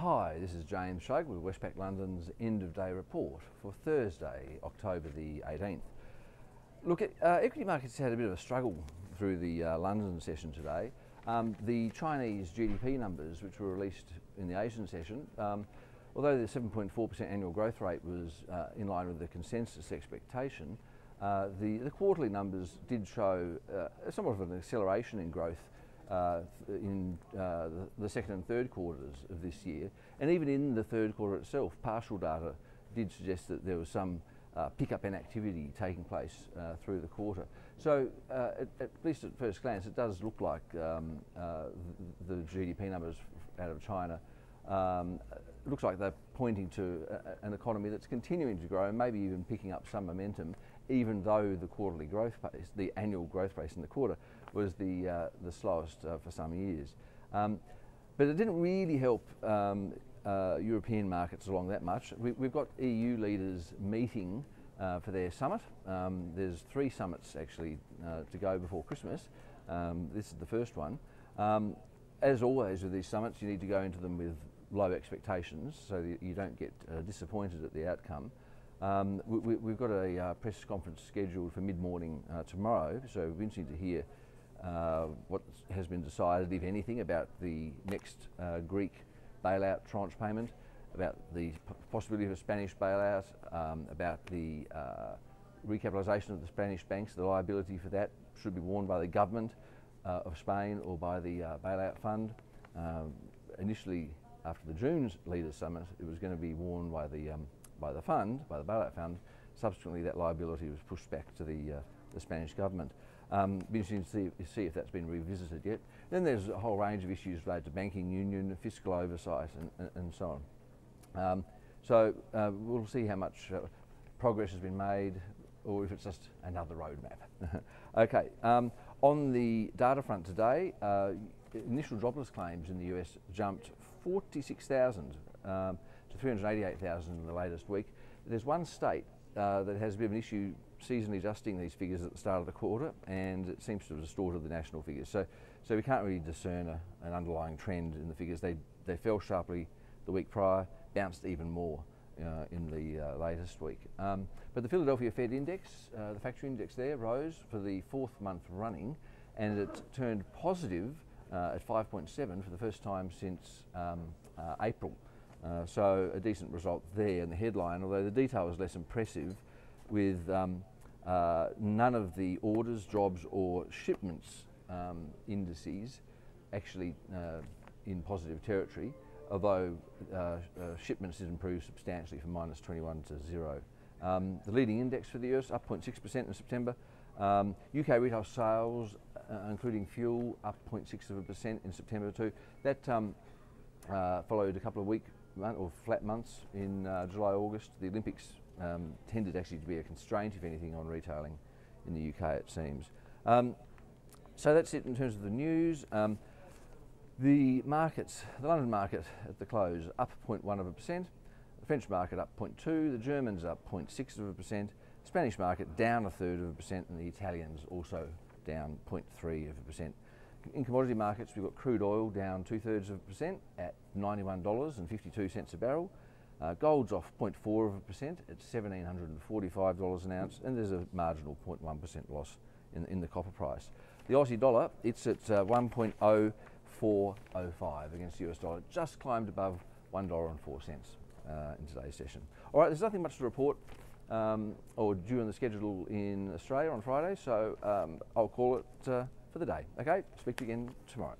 Hi, this is James Shug with Westpac London's end of day report for Thursday, October the 18th. Look, equity markets had a bit of a struggle through the London session today. The Chinese GDP numbers, which were released in the Asian session, although the 7.4% annual growth rate was in line with the consensus expectation, the quarterly numbers did show somewhat of an acceleration in growth in the second and third quarters of this year, and even in the third quarter itself, partial data did suggest that there was some pickup in activity taking place through the quarter. So at least at first glance it does look like the GDP numbers out of China looks like they're pointing to an economy that's continuing to grow and maybe even picking up some momentum, even though the quarterly growth pace, the annual growth pace in the quarter, was the slowest for some years. But it didn't really help European markets along that much. We've got EU leaders meeting for their summit. There's 3 summits actually to go before Christmas. This is the first one. As always with these summits, you need to go into them with low expectations so that you don't get disappointed at the outcome. We've got a press conference scheduled for mid-morning tomorrow, so it'll be interesting to hear what has been decided, if anything, about the next Greek bailout tranche payment, about the possibility of a Spanish bailout, about the recapitalisation of the Spanish banks. The liability for that should be borne by the government of Spain or by the bailout fund. Initially, after the June Leaders Summit, it was going to be borne by the bailout fund. Subsequently, that liability was pushed back to the Spanish government. Be interesting to see if that's been revisited yet. Then there's a whole range of issues related to banking union, fiscal oversight, and so on. So we'll see how much progress has been made, or if it's just another roadmap. Okay, on the data front today, initial jobless claims in the US jumped 46,000 to 388,000 in the latest week. There's one state that has a bit of an issue seasonally adjusting these figures at the start of the quarter, and it seems to have distorted the national figures. So we can't really discern an underlying trend in the figures. They fell sharply the week prior, bounced even more in the latest week. But the Philadelphia Fed index, the factory index there, rose for the 4th month running, and it turned positive at 5.7 for the first time since April. So a decent result there in the headline, although the detail was less impressive, with none of the orders, jobs or shipments indices actually in positive territory, although shipments did improve substantially from -21 to 0. The leading index for the US up 0.6% in September. UK retail sales, including fuel, up 0.6% in September too. That followed a couple of weak or flat months in July, August. The Olympics tended actually to be a constraint, if anything, on retailing in the UK, it seems. So that's it in terms of the news. The markets, the London market at the close up 0.1%, the French market up 0.2%, the Germans up 0.6%, Spanish market down 1/3%, and the Italians also down 0.3%. In commodity markets, we've got crude oil down 2/3% at $91.52 a barrel. Gold's off 0.4% at $1,745 an ounce, and there's a marginal 0.1% loss in the copper price. The Aussie dollar, it's at 1.0405 against the US dollar, just climbed above $1.04 in today's session. All right, there's nothing much to report or due on the schedule in Australia on Friday, so I'll call it for the day. Okay, speak to you again tomorrow.